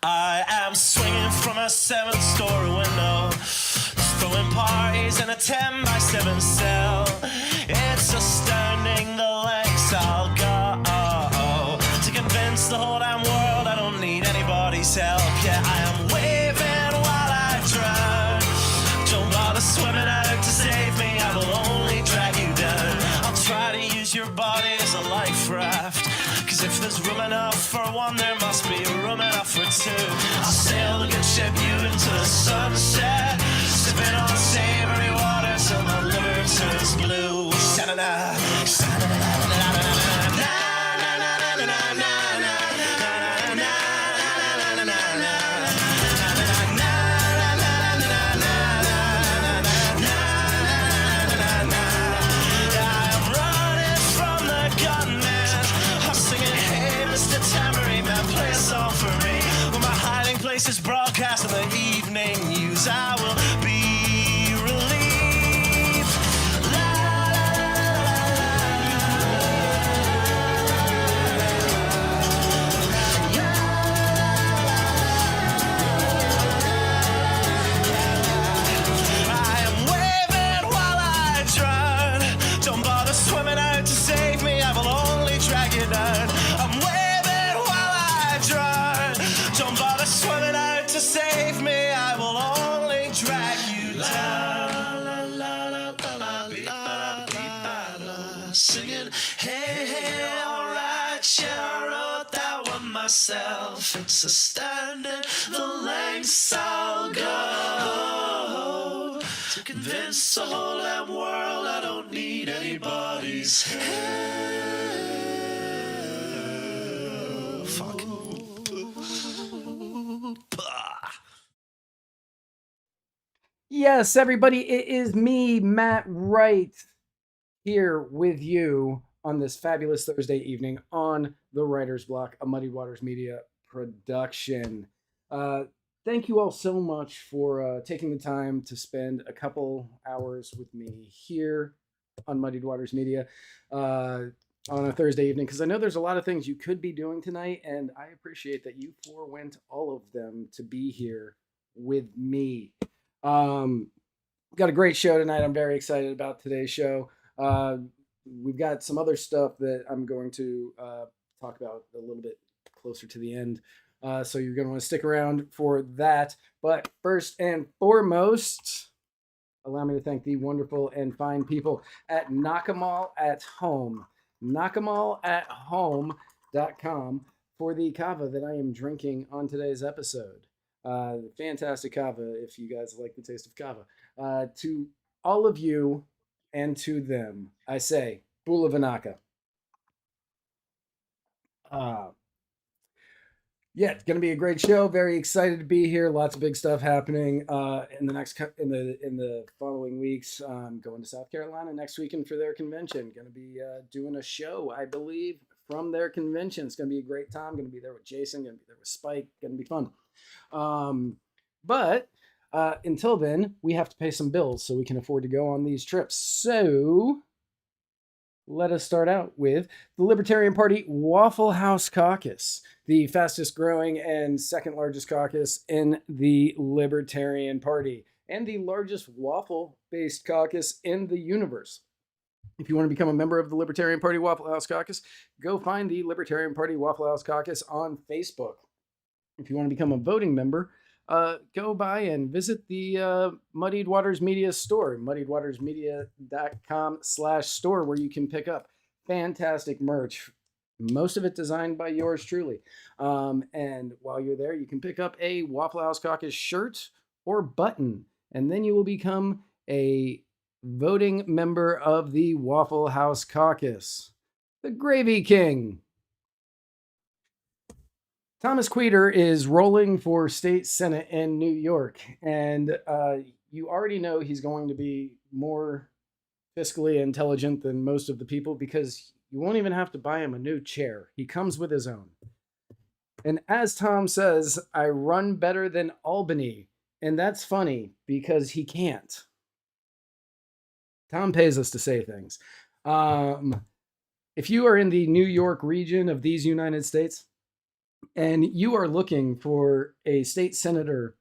I am swinging from a 7-story window, throwing parties in a 10 by 7 cell. It's astounding the lengths I'll go to convince the whole damn world I don't need anybody's help. Yeah, I am waving while I drown. Don't bother swimming out to save me, I will only drag you down. I'll try to use your body as a life raft, cause if there's room enough for one, there must be room enough for two. I'll sail the good ship you into the sunset, sipping on savory water till my liver turns blue. Sha-na-na, sha-na-na-na-na-na-na-na. Is broadcast in the evening news. I will be relieved. La, la, I am waving while I drown. Don't bother swimming out to save me, I will only drag you down. I'm waving while I drown. Don't bother swimming out to save me, I will only drag you down. La, la, la, la, la, la, la, singing, hey, hey, alright, yeah, I wrote that one myself. It's astounding the lengths I'll go to convince the whole damn world I don't need anybody's help. Fuck. Yes, everybody, it is me, Matt Wright, here with you on this fabulous Thursday evening on the Writer's Block, a Muddy Waters Media production. Thank you all so much for taking the time to spend a couple hours with me here on Muddied Waters Media on a Thursday evening, because I know there's a lot of things you could be doing tonight, and I appreciate that you forewent all of them to be here with me. Got a great show tonight. I'm very excited about today's show. We've got some other stuff that I'm going to talk about a little bit closer to the end. So you're going to want to stick around for that. But first and foremost, allow me to thank the wonderful and fine people at Knockemal at Home. Knockemalathome.com for the kava that I am drinking on today's episode. Fantastic kava if you guys like the taste of kava. To all of you and to them, I say, Bula Vanaka. Yeah, it's gonna be a great show. Very excited to be here. Lots of big stuff happening in the following weeks. Going to South Carolina next weekend for their convention. Gonna be doing a show, I believe, from their convention. It's gonna be a great time. Gonna be there with Jason. Gonna be there with Spike. Gonna be fun. But until then, we have to pay some bills so we can afford to go on these trips. So let us start out with the Libertarian Party Waffle House Caucus, the fastest growing and second largest caucus in the Libertarian Party, and the largest waffle-based caucus in the universe. If you want to become a member of the Libertarian Party Waffle House Caucus, go find the Libertarian Party Waffle House Caucus on Facebook. If you want to become a voting member, go by and visit the Muddied Waters Media store, muddiedwatersmedia.com/store, where you can pick up fantastic merch, most of it designed by yours truly. And while you're there, you can pick up a Waffle House Caucus shirt or button, and then you will become a voting member of the Waffle House Caucus. The Gravy King. Thomas Queter is rolling for state senate in New York, and you already know he's going to be more fiscally intelligent than most of the people, because you won't even have to buy him a new chair. He comes with his own. And as Tom says, I run better than Albany, and that's funny because he can't. Tom pays us to say things. If you are in the New York region of these United States and you are looking for a state senator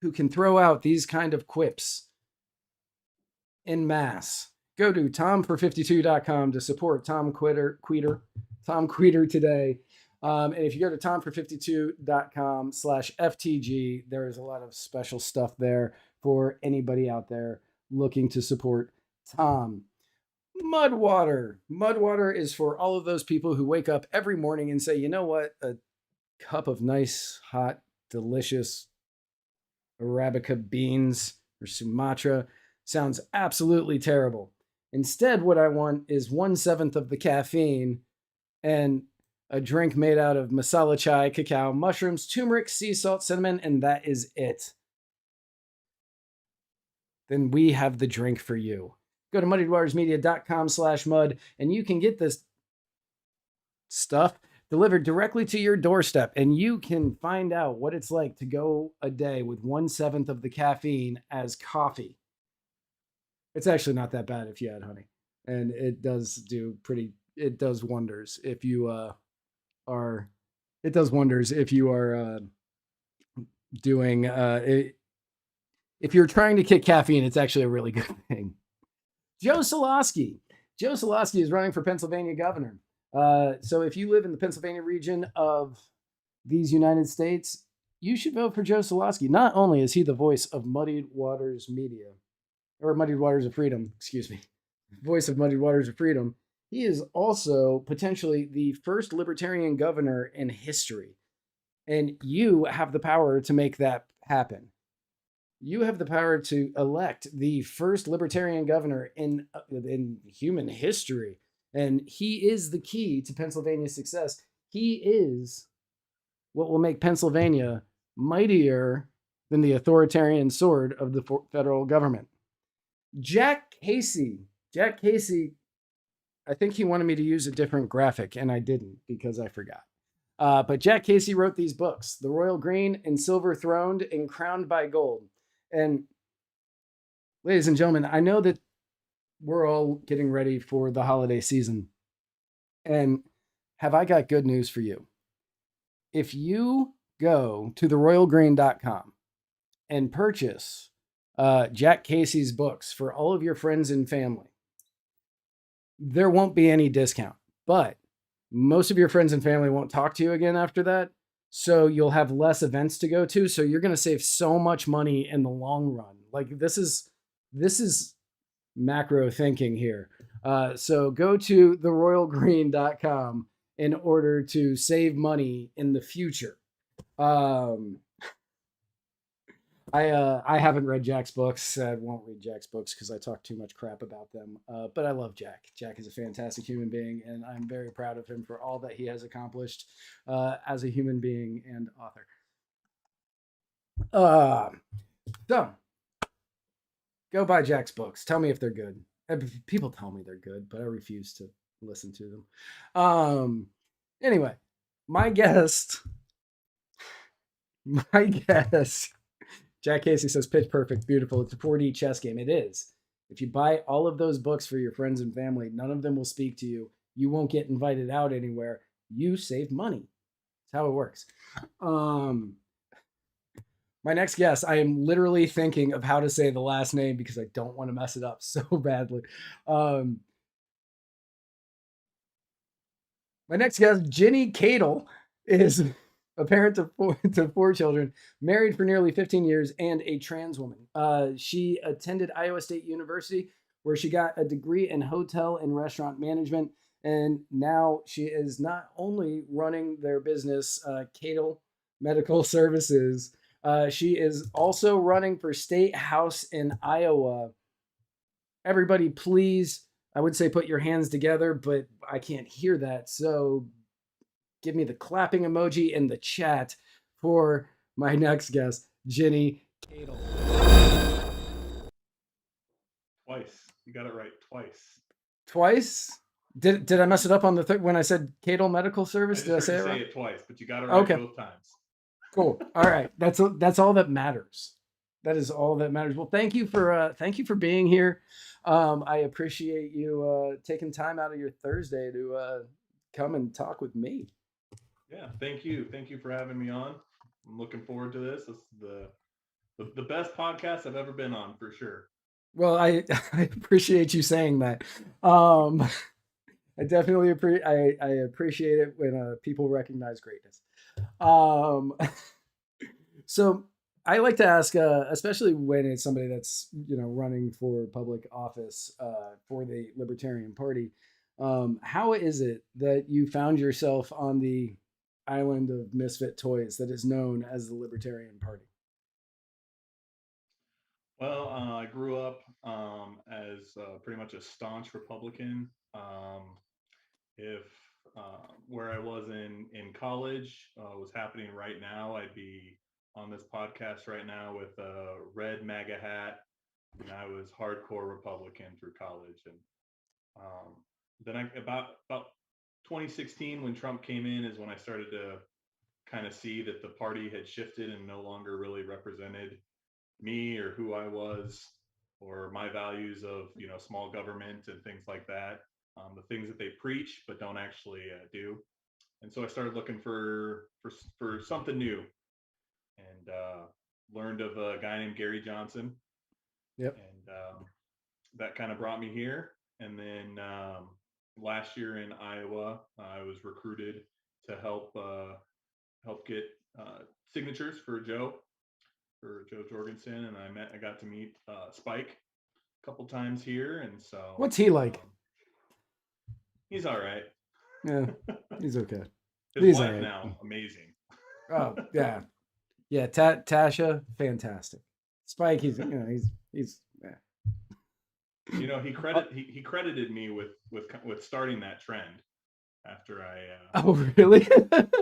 who can throw out these kind of quips in mass, go to tomfor52.com to support Tom Queter today. And if you go to tomfor52.com/FTG, there is a lot of special stuff there for anybody out there looking to support Tom. Mudwater. Mudwater is for all of those people who wake up every morning and say, you know what? A cup of nice, hot, delicious Arabica beans or Sumatra sounds absolutely terrible. Instead, what I want is 1/7 of the caffeine and a drink made out of masala chai, cacao, mushrooms, turmeric, sea salt, cinnamon, and that is it. Then we have the drink for you. Go to muddiedwatersmedia.com/mud and you can get this stuff delivered directly to your doorstep, and you can find out what it's like to go a day with 1/7 of the caffeine as coffee. It's actually not that bad if you add honey, and it does wonders if you are doing if you're trying to kick caffeine. It's actually a really good thing. Joe Solosky is running for Pennsylvania governor. So if you live in the Pennsylvania region of these United States, you should vote for Joe Solosky. Not only is he the voice of Muddied Waters Media, or Muddied Waters of Freedom, excuse me, voice of Muddied Waters of Freedom, he is also potentially the first libertarian governor in history. And you have the power to make that happen. You have the power to elect the first libertarian governor in human history. And he is the key to Pennsylvania's success. He is what will make Pennsylvania mightier than the authoritarian sword of the federal government. Jack Casey, I think he wanted me to use a different graphic, and I didn't because I forgot. But Jack Casey wrote these books, The Royal Green and Silver Throned and Crowned by Gold. And ladies and gentlemen, I know that we're all getting ready for the holiday season. And have I got good news for you? If you go to theroyalgreen.com and purchase Jack Casey's books for all of your friends and family, there won't be any discount. But most of your friends and family won't talk to you again after that. So you'll have less events to go to. So you're going to save so much money in the long run. Like this is macro thinking here. So go to theroyalgreen.com in order to save money in the future. I haven't read Jack's books. I won't read Jack's books because I talk too much crap about them. But I love Jack. Jack is a fantastic human being, and I'm very proud of him for all that he has accomplished as a human being and author. So, go buy Jack's books. Tell me if they're good. People tell me they're good, but I refuse to listen to them. Anyway, my guest, Jack Casey says, pitch perfect, beautiful. It's a 4D chess game. It is. If you buy all of those books for your friends and family, none of them will speak to you. You won't get invited out anywhere. You save money. That's how it works. My next guest, I am literally thinking of how to say the last name because I don't want to mess it up so badly. My next guest, Jeni Kadel, is a parent to four children, married for nearly 15 years, and a trans woman. She attended Iowa State University, where she got a degree in hotel and restaurant management. And now she is not only running their business, Kadel Medical Services, she is also running for State House in Iowa. Everybody, please, I would say put your hands together, but I can't hear that. So give me the clapping emoji in the chat for my next guest, Jeni Kadel. Twice. You got it right twice. Twice? Did I mess it up on the when I said Kadel Medical Service? Did I say it right? Say it twice, but you got it right both times. Cool. All right. That's all that matters. That is all that matters. Well, thank you for being here. I appreciate you taking time out of your Thursday to come and talk with me. Yeah, thank you. Thank you for having me on. I'm looking forward to this. This is the best podcast I've ever been on for sure. Well, I appreciate you saying that. Um, I definitely I appreciate it when people recognize greatness. Um, so I like to ask, especially when it's somebody that's running for public office for the Libertarian Party, how is it that you found yourself on the island of misfit toys that is known as the Libertarian Party? Well, I grew up as pretty much a staunch Republican. If where I was in college was happening right now, I'd be on this podcast right now with a red MAGA hat, and I was hardcore Republican through college. And um, then about 2016, when Trump came in, is when I started to kind of see that the party had shifted and no longer really represented me or who I was or my values of small government and things like that. The things that they preach but don't actually do. And so I started looking for something new, and learned of a guy named Gary Johnson, Yep. and that kind of brought me here. And then last year in Iowa, I was recruited to help get signatures for Joe Jorgensen, and I got to meet Spike a couple times here, and so What's he like? he's all right. Yeah, he's okay. His He's all wife right. now, amazing. Oh yeah, yeah. Tasha, fantastic. Spike, he's yeah. He credited me with starting that trend after Oh really?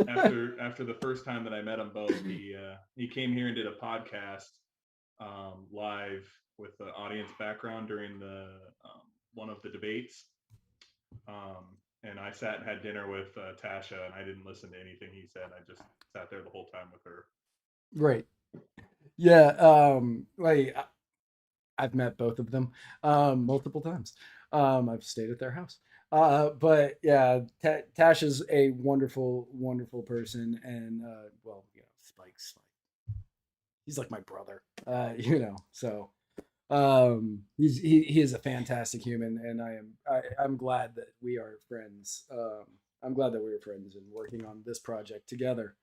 after the first time that I met them both. He came here and did a podcast live with the audience background during the one of the debates. And I sat and had dinner with Tasha, and I didn't listen to anything he said. I just sat there the whole time with her. Right. Yeah. Like I've met both of them multiple times. I've stayed at their house. But yeah, Tasha's a wonderful, wonderful person, and well, Spike's he's like my brother. So he is a fantastic human, and I'm glad that we are friends. I'm glad that we were friends and working on this project together.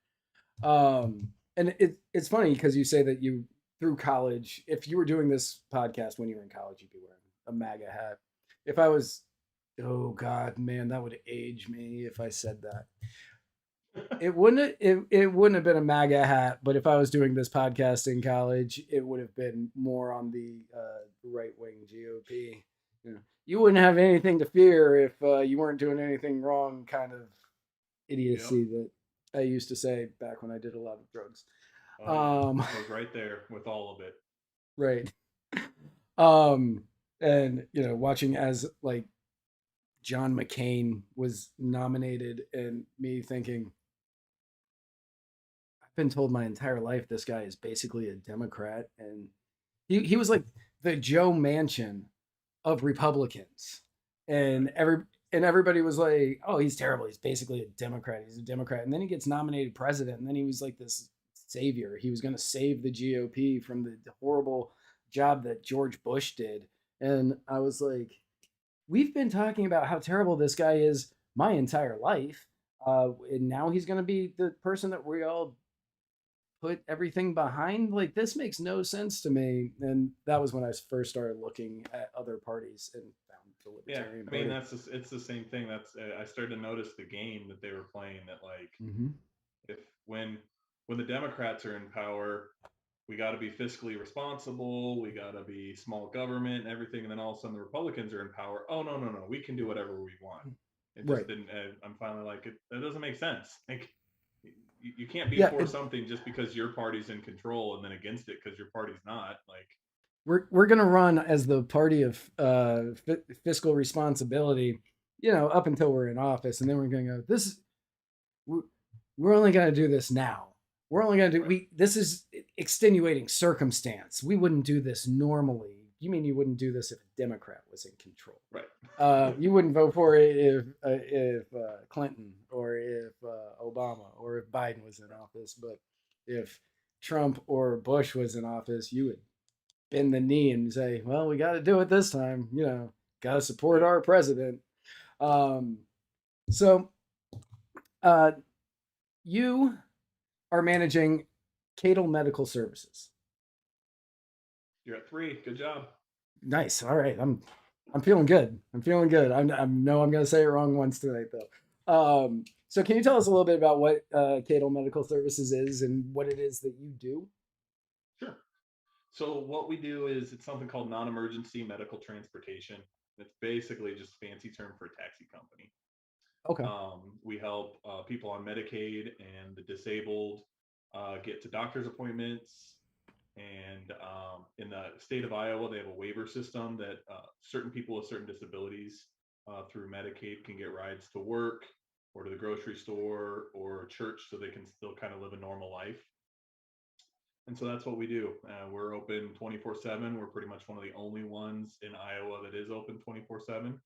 And it's funny because you say that you through college, if you were doing this podcast when you were in college, you'd be wearing a MAGA hat. If I was, oh God, man, that would age me if I said that. It wouldn't have been a MAGA hat, but if I was doing this podcast in college, it would have been more on the right wing GOP. You wouldn't have anything to fear if you weren't doing anything wrong, kind of idiocy that I used to say back when I did a lot of drugs. I was right there with all of it. Right. And watching as like John McCain was nominated, and me thinking, I've been told my entire life this guy is basically a Democrat, and he was like the Joe Manchin of Republicans, and everybody was like, oh, he's terrible, he's basically a Democrat, and then he gets nominated president, and then he was like this savior. He was going to save the GOP from the horrible job that George Bush did. And I was like, we've been talking about how terrible this guy is my entire life, and now he's going to be the person that we all put everything behind. Like, this makes no sense to me. And that was when I first started looking at other parties and found the Libertarian Party. It's the same thing. I started to notice the game that they were playing, that like if when the Democrats are in power, we got to be fiscally responsible, we got to be small government and everything, and then all of a sudden the Republicans are in power. Oh no, we can do whatever we want. It just didn't. I'm finally like, that doesn't make sense. Like, you can't be for something just because your party's in control and then against it because your party's not. Like, we're gonna run as the party of fiscal responsibility, up until we're in office, and then we're gonna go, we're only gonna do this now. We're only going to do Right. this is extenuating circumstance. We wouldn't do this normally. You mean you wouldn't do this if a Democrat was in control? Right. You wouldn't vote for it if Clinton or if Obama or if Biden was in office, but if Trump or Bush was in office, you would bend the knee and say, "Well, we got to do it this time. You know, got to support our president." Um, so, uh, you are managing Kadel Medical Services. You're at 3. Good job. Nice. All right. I'm feeling good. I'm feeling good. I know I'm going to say it wrong once tonight though. So can you tell us a little bit about what Kadel Medical Services is and what it is that you do? Sure. So what we do is it's something called non-emergency medical transportation. It's basically just a fancy term for a taxi company. Okay. We help people on Medicaid and the disabled get to doctor's appointments. And in the state of Iowa, they have a waiver system that certain people with certain disabilities through Medicaid can get rides to work or to the grocery store or church so they can still kind of live a normal life. And so that's what we do. We're open 24/7. We're pretty much one of the only ones in Iowa that is open 24/7.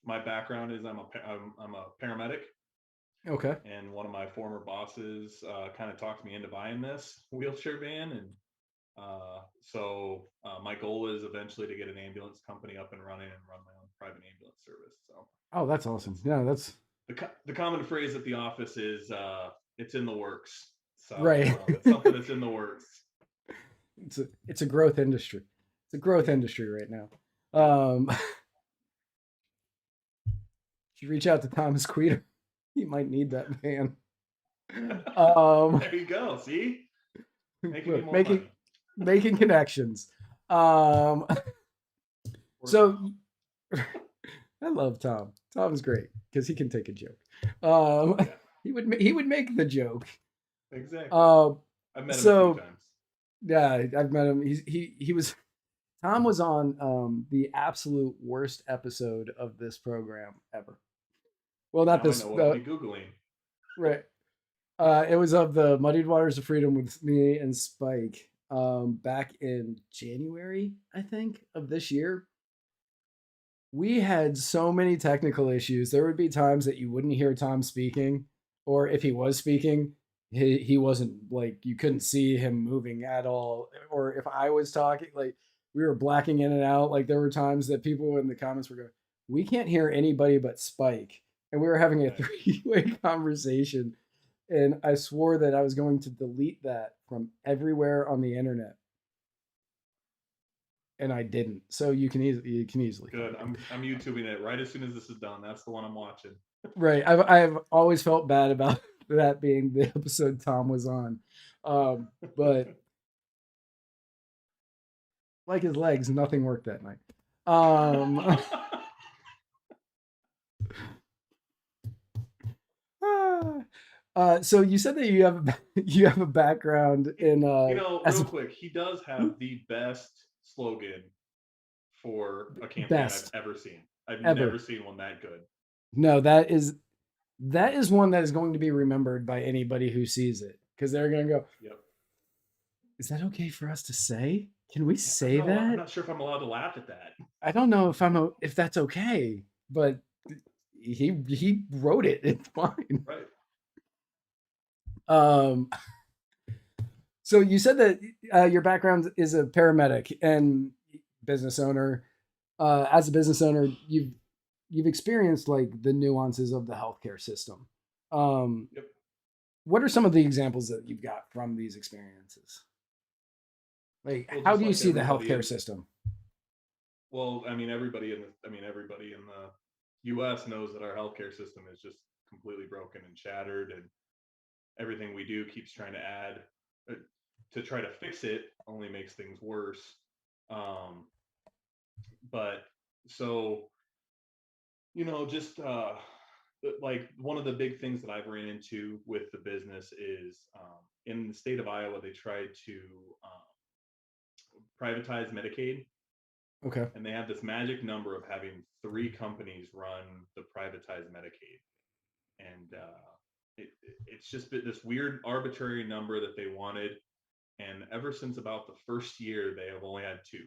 My background is I'm a paramedic, Okay. and one of my former bosses kind of talked me into buying this wheelchair van, and my goal is eventually to get an ambulance company up and running and run my own private ambulance service. So Oh, that's awesome. Yeah, that's the common phrase at the office is it's in the works. So right. it's something that's in the works. It's a growth industry. It's a growth industry right now. Yep. You reach out to Thomas Queter. He might need that van. Um, There you go. See, making me more making money. making connections. Um, so I love Tom. Tom's great because he can take a joke. Yeah, He would make the joke. exactly. Um, I've met him a so few times. yeah, I've met him. He was Tom was on the absolute worst episode of this program ever. Well, not Now I this. know what I'll be googling. Right. It was of the Muddied Waters of Freedom with me and Spike back in January, I think, of this year. We had so many technical issues. There would be times that you wouldn't hear Tom speaking, or if he was speaking, he wasn't like you couldn't see him moving at all. Or if I was talking, like we were blacking in and out. Like there were times that people in the comments were going, "We can't hear anybody but Spike," and we were having a Right. three-way conversation. And I swore that I was going to delete that from everywhere on the internet, and I didn't. So you can easily Good. find it. I'm YouTubing it right as soon as this is done. That's the one I'm watching. Right. I've always felt bad about that being the episode Tom was on. But like his legs, nothing worked that night. Um, so you said that you have a background in as Real a quick, he does have the best slogan for a campaign I've best ever seen. I've never ever. seen one that good. No, that is one that is going to be remembered by anybody who sees it because they're going to go, Yep. "Is that okay for us to say? Can we Yeah, say I'm that?" not sure if I'm allowed to laugh at that. I don't know if that's okay, but he wrote it. It's fine. Right. Um, so you said that your background is a paramedic and business owner. As a business owner, you've experienced like the nuances of the healthcare system. Um, Yep. what are some of the examples that you've got from these experiences? Like, Well, how just do you like see the everybody healthcare in, system? well, everybody in the U.S. knows that our healthcare system is just completely broken and shattered, and everything we do keeps trying to add uh, to try to fix it only makes things worse. Um, but so just like one of the big things that I've ran into with the business is in the state of Iowa, they tried to privatize Medicaid, Okay. and they have this magic number of having 3 companies run the privatized Medicaid. And it's just been this weird arbitrary number that they wanted. And ever since about the first year, they have only had two,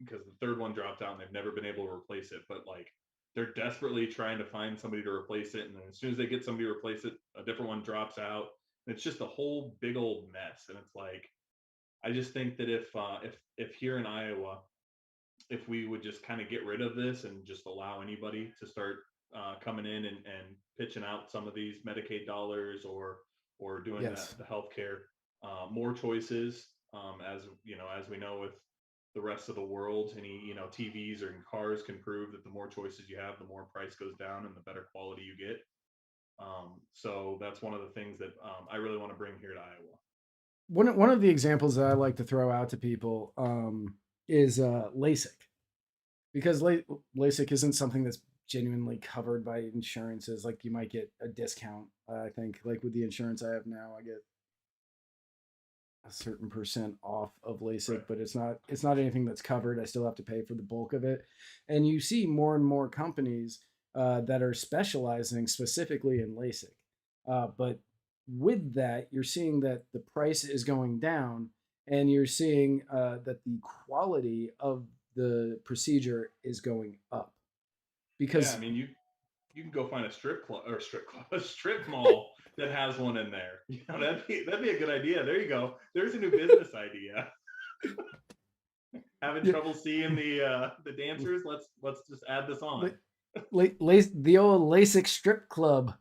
because the third one dropped out and they've never been able to replace it. But like, they're desperately trying to find somebody to replace it. And then as soon as they get somebody to replace it, a different one drops out. And it's just a whole big old mess. And it's like, I just think that if here in Iowa, if we would just kind of get rid of this and just allow anybody to start coming in and pitching out some of these Medicaid dollars, or doing Yes. the healthcare, more choices, as you know, as we know with the rest of the world, any TVs or cars can prove that the more choices you have, the more price goes down and the better quality you get. So that's one of the things that I really want to bring here to Iowa. One of the examples that I like to throw out to people is LASIK, because LASIK isn't something that's genuinely covered by insurances. Like, you might get a discount. I think, like, with the insurance I have now, I get a certain percent off of LASIK, Right. but it's not anything that's covered. I still have to pay for the bulk of it. And you see more and more companies that are specializing specifically in LASIK. But with that, you're seeing that the price is going down, and you're seeing that the quality of the procedure is going up. Yeah, I Because mean, you can go find a strip club, a strip mall that has one in there. That'd be a good idea. There you go. There's a new business idea. Having yeah, trouble seeing the dancers? Let's just add this on. the old LASIK strip club,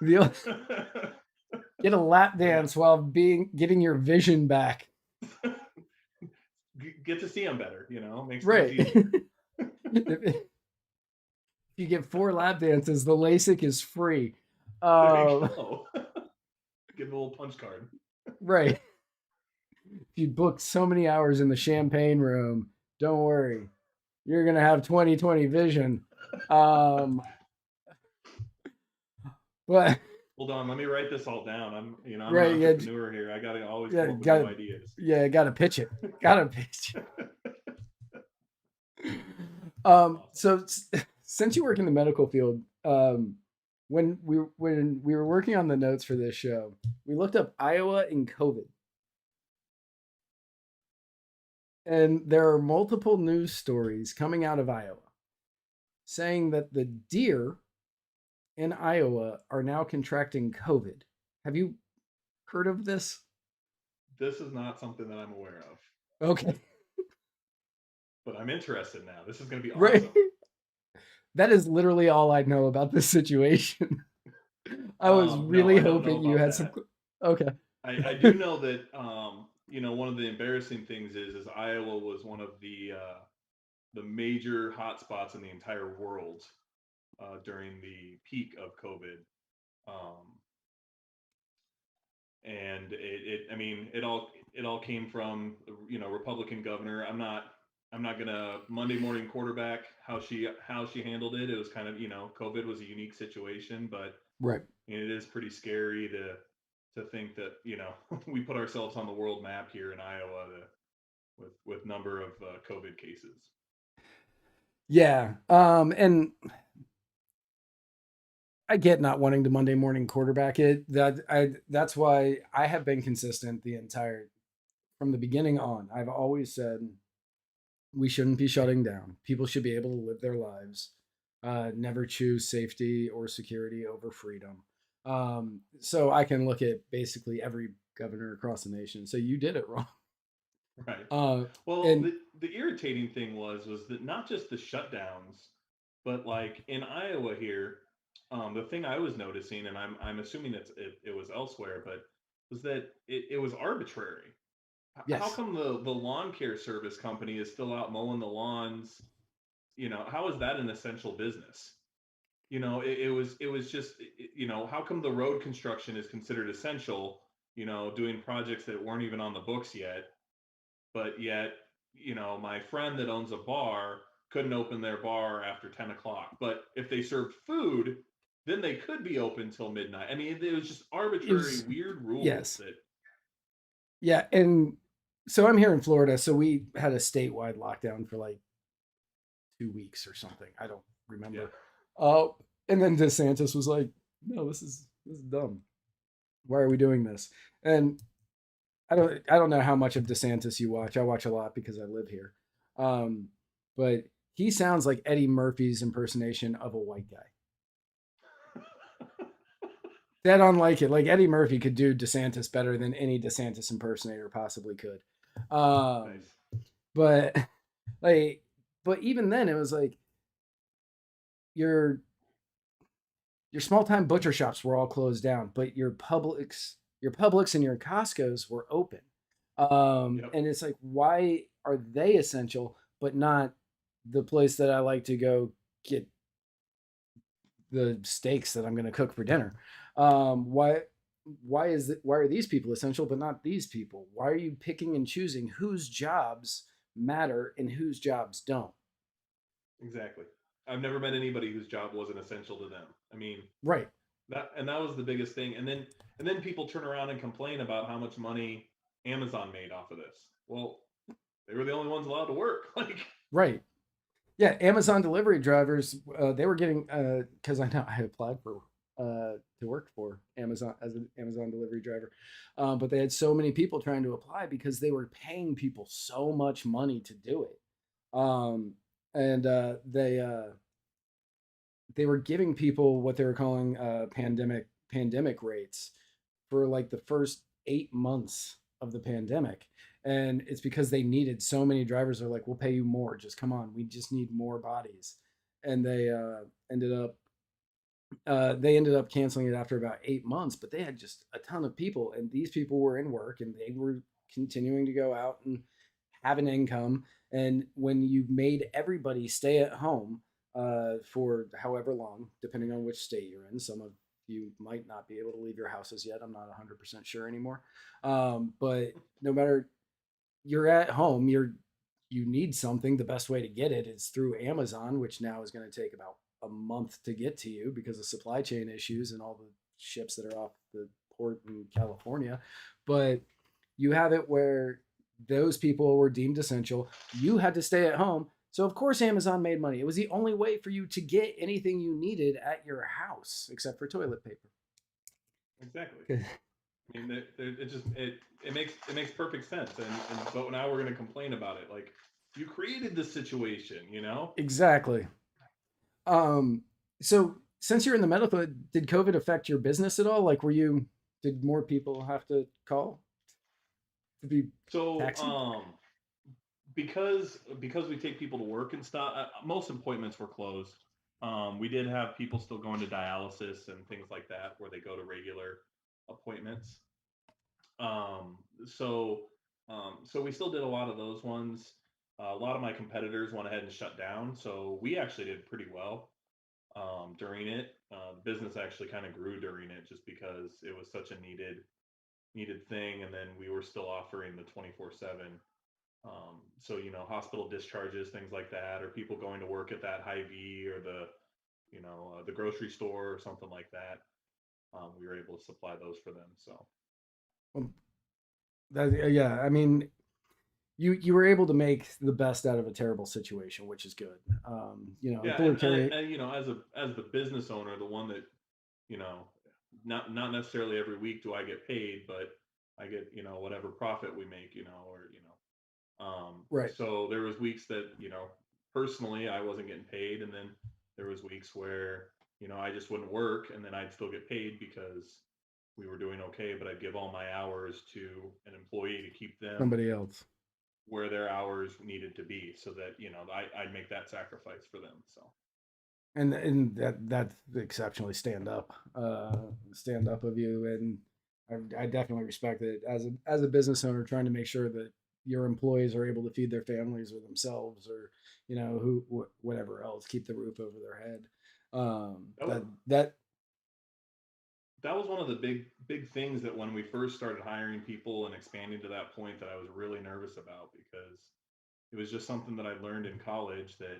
the old, get a lap Yeah. dance while getting your vision back. Get to see them better. Makes things Right. easier. If you get 4 lap dances, the LASIK is free. There you go. Give a little punch card. Right. If you book so many hours in the champagne room, don't worry, you're gonna have 20/20 vision. But Hold on, let me write this all down. I'm an right, yeah, entrepreneur here. I gotta always come up with new ideas. gotta pitch it. Gotta pitch it. Awesome. So since you work in the medical field, when we were working on the notes for this show, we looked up Iowa and COVID. And there are multiple news stories coming out of Iowa saying that the deer in Iowa are now contracting COVID. Have you heard of this? This is not something that I'm aware of, Okay. but I'm interested now. This is going to be awesome. Right. That is literally all I know about this situation. I was really I don't hoping know you about had some. Okay. I do know that one of the embarrassing things is Iowa was one of the major hotspots in the entire world during the peak of COVID. And I mean, it all came from Republican governor. I'm not gonna Monday morning quarterback how she handled it. It was kind of, COVID was a unique situation, but Right. it is pretty scary to think that we put ourselves on the world map here in Iowa with number of COVID cases. Yeah. And I get not wanting to Monday morning quarterback it. That's why I have been consistent from the beginning on. I've always said we shouldn't be shutting down. People should be able to live their lives. Never choose safety or security over freedom. So I can look at basically every governor across the nation. So you did it wrong. Right. Uh, Well, and the irritating thing was that not just the shutdowns, but like in Iowa here, the thing I was noticing, and I'm assuming it was elsewhere, but was that it was arbitrary. How yes, come the lawn care service company is still out mowing the lawns? How is that an essential business? It was just, how come the road construction is considered essential? Doing projects that weren't even on the books yet, but yet, my friend that owns a bar couldn't open their bar after 10 o'clock. But if they served food, then they could be open till midnight. I mean, it was just it arbitrary, was weird rules yes, that, yeah. And so I'm here in Florida, so we had a statewide lockdown for like 2 weeks or something. I don't yeah, remember. Uh, and then DeSantis was like, "No, this is dumb. Why are we doing this? And I don't know how much of DeSantis you watch. I watch a lot because I live here. Um, but he sounds like Eddie Murphy's impersonation of a white guy. Dead on like it. Like Eddie Murphy could do DeSantis better than any DeSantis impersonator possibly could. Um, Nice. but like, but even then, it was like your your small time butcher shops were all closed down, but your Publix and your Costco's were open. Yep. And it's like, why are they essential, but not the place that I like to go get the steaks that I'm going to cook for dinner? Why are these people essential, but not these people? Why are you picking and choosing whose jobs matter and whose jobs don't? Exactly. I've never met anybody whose job wasn't essential to them. I mean, Right, that was the biggest thing. And then people turn around and complain about how much money Amazon made off of this. Well, they were the only ones allowed to work. Like, right. Yeah, Amazon delivery drivers, they were getting because I know I applied for to work for Amazon as an Amazon delivery driver, but they had so many people trying to apply because they were paying people so much money to do it, and they were giving people what they were calling pandemic rates for like the first 8 months of the pandemic. And it's because they needed so many drivers. They're like, we'll pay you more. Just come on. We just need more bodies. And they ended up canceling it after about 8 months, but they had just a ton of people. And these people were in work and they were continuing to go out and have an income. And when you made everybody stay at home for however long, depending on which state you're in, some of you might not be able to leave your houses yet. I'm not 100% sure anymore. But no matter, you're at home, you need something. The best way to get it is through Amazon, which now is going to take about a month to get to you because of supply chain issues and all the ships that are off the port in California. But you have it where those people were deemed essential. You had to stay at home. So of course Amazon made money. It was the only way for you to get anything you needed at your house except for toilet paper. exactly. I mean, it makes perfect sense. And but now we're going to complain about it. Like, you created the situation, you know? Exactly. Um, so since you're in the medical, did COVID affect your business at all? Like, did more people have to call to be So, taxied? because we take people to work and stuff, most appointments were closed. We did have people still going to dialysis and things like that, where they go to regular appointments. Um, so, so we still did a lot of those ones. A lot of my competitors went ahead and shut down, so we actually did pretty well during it. Business actually kind of grew during it, just because it was such a needed thing, and then we were still offering the 24/7. So, hospital discharges, things like that, or people going to work at that Hy-Vee or the grocery store or something like that. We were able to supply those for them. So Well, yeah, I mean, you were able to make the best out of a terrible situation, which is good. yeah, People are carrying. and as the business owner, the one that you know, not necessarily every week do I get paid, but I get whatever profit we make, Right. so there was weeks that personally I wasn't getting paid, and then there was weeks where I just wouldn't work, and then I'd still get paid because we were doing okay, but I'd give all my hours to an employee to keep them Somebody else. where their hours needed to be, so that I'd make that sacrifice for them. So And that's exceptionally stand up of you, and I definitely respect it as a business owner trying to make sure that your employees are able to feed their families or themselves or whatever else, keep the roof over their head. that was That that was one of the big things that when we first started hiring people and expanding to that point, that I was really nervous about, because it was just something that I learned in college, that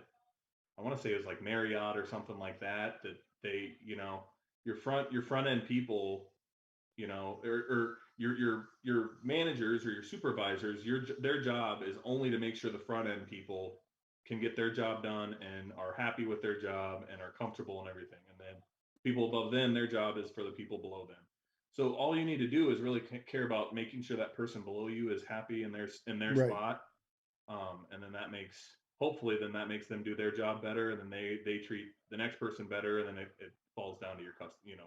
I want to say it was like Marriott or something like that, that they, your front end people, or your managers or your supervisors, their job is only to make sure the front end people can get their job done and are happy with their job and are comfortable and everything. And then people above them, their job is for the people below them. So all you need to do is really care about making sure that person below you is happy in their Right. spot, and then that makes hopefully then that makes them do their job better, and then they treat the next person better, and then it falls down to your customer.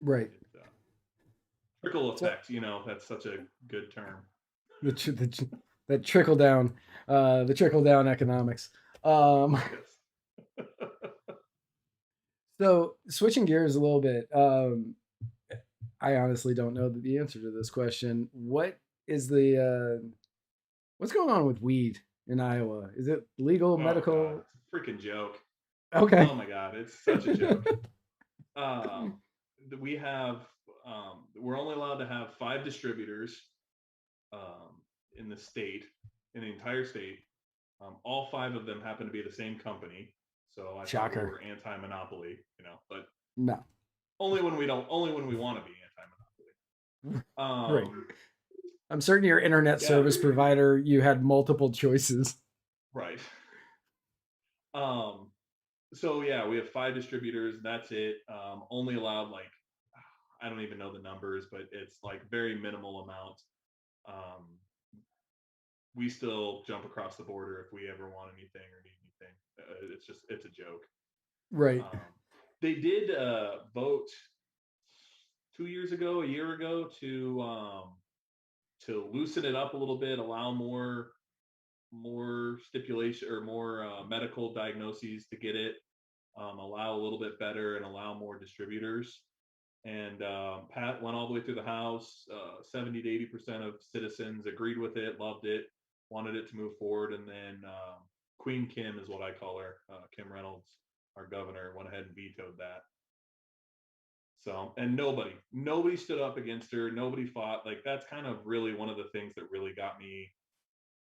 Right. It's trickle So effect. That's such a good term. that trickle down, the trickle down economics. Um, Yes. so switching gears a little bit, I honestly don't know the answer to this question. What is what's going on with weed in Iowa? Is it legal, Oh God, medical? it's a freaking joke. Okay. Oh my God, it's such a joke. Um, we have we're only allowed to have 5 distributors um, in the state, in the entire state. All 5 of them happen to be the same company. So I thought we Shocker. were anti-monopoly, but No. only when we want to be Right. anti-monopoly. I'm certain your internet Yeah, service provider, you had multiple choices. right. Um, so yeah, we have 5 distributors. That's it. Only allowed like I don't even know the numbers, but it's like very minimal amount. Um, we still jump across the border if we ever want anything or need anything. It's a joke. Right. Um, they did vote 2 years ago, a year ago, to loosen it up a little bit, allow more stipulation or more medical diagnoses to get it, allow a little bit better, and allow more distributors. And Pat went all the way through the House. 70 to 80% of citizens agreed with it, loved it, wanted it to move forward. And then Queen Kim is what I call her, Kim Reynolds, our governor, went ahead and vetoed that. So, and nobody stood up against her. Nobody fought. Like that's kind of really one of the things that really got me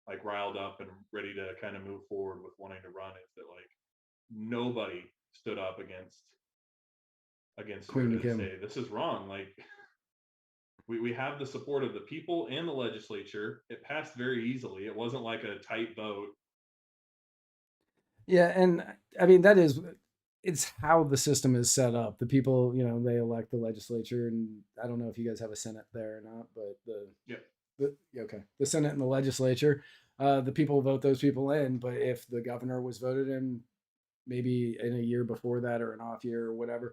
like riled up and ready to kind of move forward with wanting to run is that like nobody stood up against her Queen to Kim. say this is wrong. Like we have the support of the people and the legislature. It passed very easily. It wasn't like a tight vote. Yeah, and I mean it's how the system is set up. The people, they elect the legislature, and I don't know if you guys have a Senate there or not, but Yep. okay, the Senate and the legislature, the people vote those people in. But if the governor was voted in, maybe in a year before that or an off year or whatever,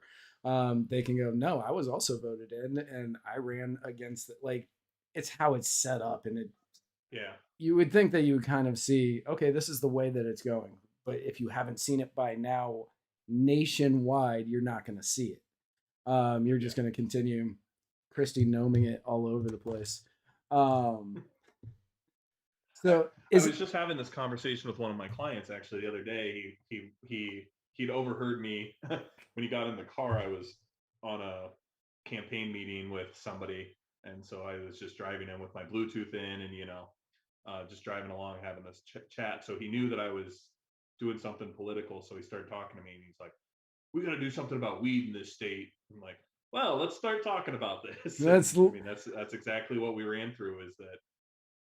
they can go, no, I was also voted in, and I ran against it. Like it's how it's set up, and Yeah. you would think that you would kind of see, okay, this is the way that it's going. But if you haven't seen it by now, nationwide, you're not going to see it. You're Yeah. just going to continue Christy gnoming it all over the place. Um, so I is was just having this conversation with one of my clients actually the other day. He'd overheard me when he got in the car. I was on a campaign meeting with somebody, and so I was just driving in with my Bluetooth in, and just driving along having this chat. So he knew that I was doing something political. So he started talking to me, and he's like, "We got to do something about weed in this state." I'm like, "Well, let's start talking about this." And that's I mean, that's exactly what we ran through. Is that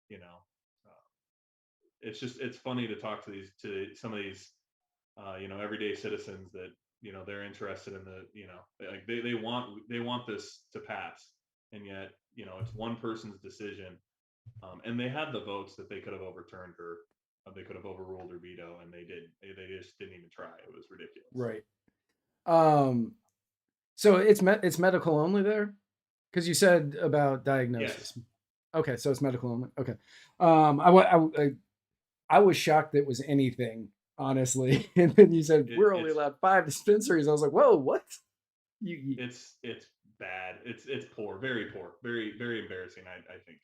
you know. Uh, it's funny to talk to some of these everyday citizens that they're interested in like they want this to pass, and yet it's one person's decision, and they had the votes that they could have overturned her, they could have overruled her veto, and they just didn't even try. It was ridiculous. right. Um, so it's medical only there, because you said about Yes. diagnosis. Okay, so it's medical only. Okay. I was shocked it was anything, honestly. And then you said we're only It's allowed 5 dispensaries. I was like, whoa, what? You it's bad. It's poor, very poor, very very embarrassing. I think.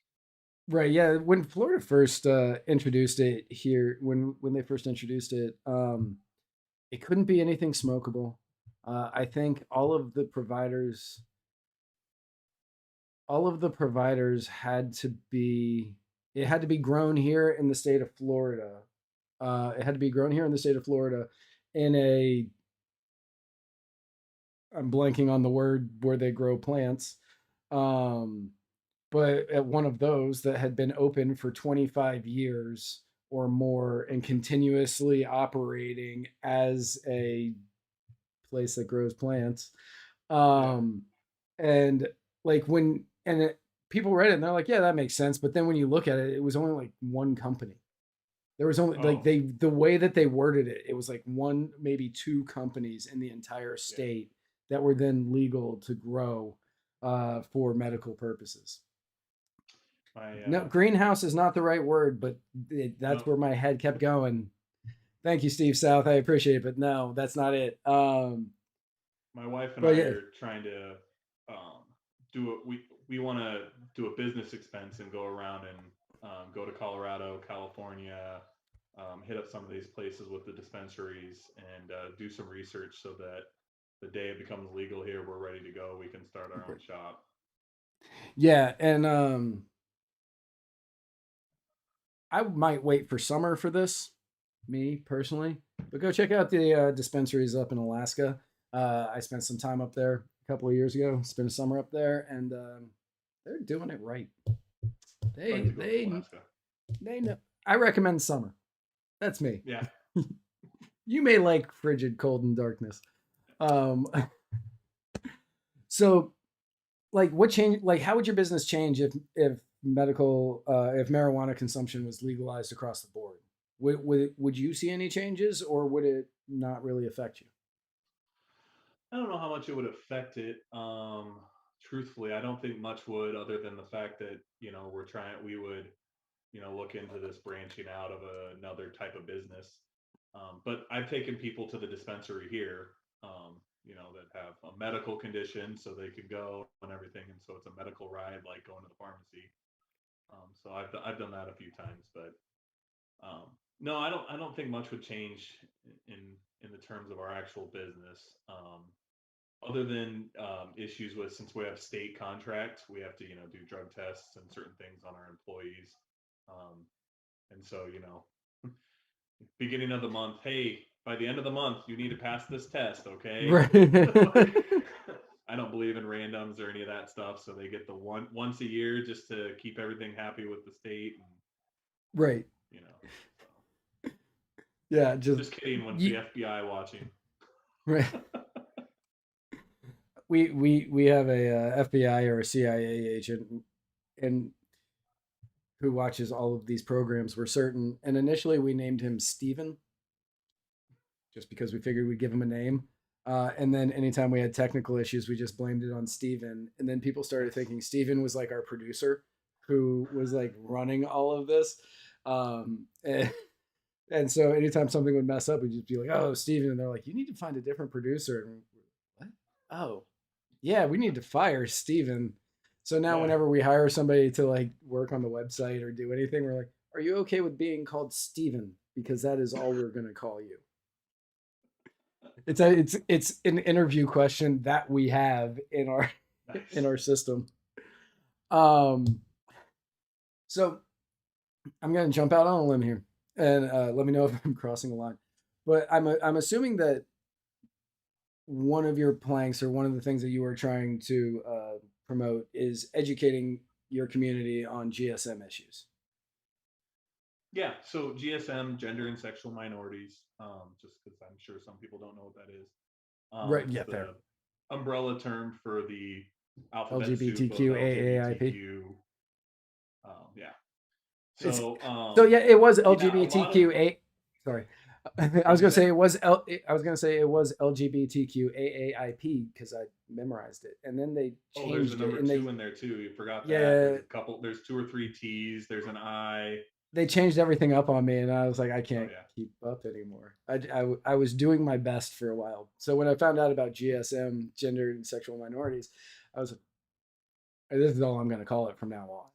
right? Yeah, when Florida first introduced it here, when they first introduced it, it couldn't be anything smokable. I think all of the providers had to be. It had to be grown here in the state of Florida. It had to be grown here in the state of Florida in a I'm blanking on the word where they grow plants. Um, but at one of those that had been open for 25 years or more and continuously operating as a place that grows plants. Yeah. Um, And like people read it and they're like, yeah, that makes sense. But then when you look at it, it was only like one company. There was only like Oh, the way that they worded it, it was like one, maybe two companies in the entire yeah. state that were then legal to grow for medical purposes. My No, greenhouse is not the right word, but that's no, where my head kept going. Thank you, Steve South. I appreciate it, but no, that's not it. my wife and But I yeah, are trying to um, do it. We want to do a business expense and go around and go to Colorado, California, hit up some of these places with the dispensaries and do some research so that the day it becomes legal here, we're ready to go. We can start our own shop. yeah, and I might wait for summer for this, me personally. But go check out the dispensaries up in Alaska. I spent some time up there a couple of years ago. Spent a summer up there, and they're doing it right. I'd like They to go to they Alaska. they know. I recommend summer. That's me. Yeah. You may like frigid cold and darkness. Um, so like what change? Like how would your business change if marijuana consumption was legalized across the board? Would you see any changes, or would it not really affect you? I don't know how much it would affect it. Truthfully, I don't think much would, other than the fact that we would look into this branching out of another type of business. But I've taken people to the dispensary here, that have a medical condition, so they could go and everything, and so it's a medical ride, like going to the pharmacy. So I've done that a few times, but no, I don't think much would change in the terms of our actual business. Other than issues with, since we have state contracts, we have to do drug tests and certain things on our employees, um, and so beginning of the month, hey, by the end of the month you need to pass this test, okay? Right. Like, I don't believe in randoms or any of that stuff, so they get the once a year just to keep everything happy with the state, and Right. you know so Yeah. Just just kidding, when the you. FBI watching. Right. We have a FBI or a CIA agent, and who watches all of these programs. We're certain, and initially we named him Steven just because we figured we'd give him a name. And then anytime we had technical issues, we just blamed it on Steven. And then people started Nice. thinking Steven was like our producer who was like running all of this. And, and so anytime something would mess up, we'd just be like, oh, Steven. And they're like, you need to find a different producer. And what? Oh, yeah, we need to fire Steven. So now Yeah. whenever we hire somebody to like work on the website or do anything, we're like, are you okay with being called Steven? Because that is all we're going to call you. It's an interview question that we have in our in Nice. our system. Um, so I'm gonna jump out on a limb here and let me know if I'm crossing a line. But I'm assuming that one of your planks or one of the things that you are trying to promote is educating your community on GSM issues. Yeah, so GSM, gender and sexual minorities, just because I'm sure some people don't know what that is. Right. It's Yeah. Fair. the umbrella term for the alphabet soup of LGBTQ AAIP. LGBTQ. Yeah. It's So, so yeah. It was yeah, a lot of, LGBTQ. Sorry, I was what'd you gonna say? say it was L. I was gonna say it was LGBTQ AAIP because I memorized it, and then they Oh, there's a changed it, number and two in there too. You forgot that. yeah, There's two or three T's. There's an I. they changed everything up on me, and I was like, I Oh, can't yeah. keep up anymore. I was doing my best for a while, so when I found out about GSM, gender and sexual minorities, I was like, this is all I'm gonna call it from now on.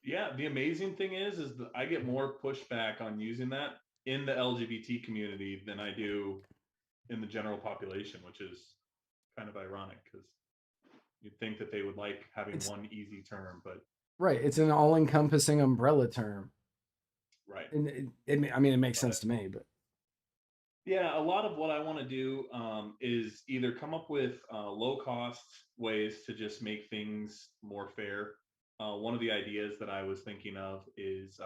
Yeah, the amazing thing is that I get more pushback on using that in the LGBT community than I do in the general population, which is kind of ironic because you'd think that they would like having It's one easy term, but right. It's an all-encompassing umbrella term, right. and I mean, it makes sense But to me, but yeah, a lot of what I want to do is either come up with low cost ways to just make things more fair. One of the ideas that I was thinking of is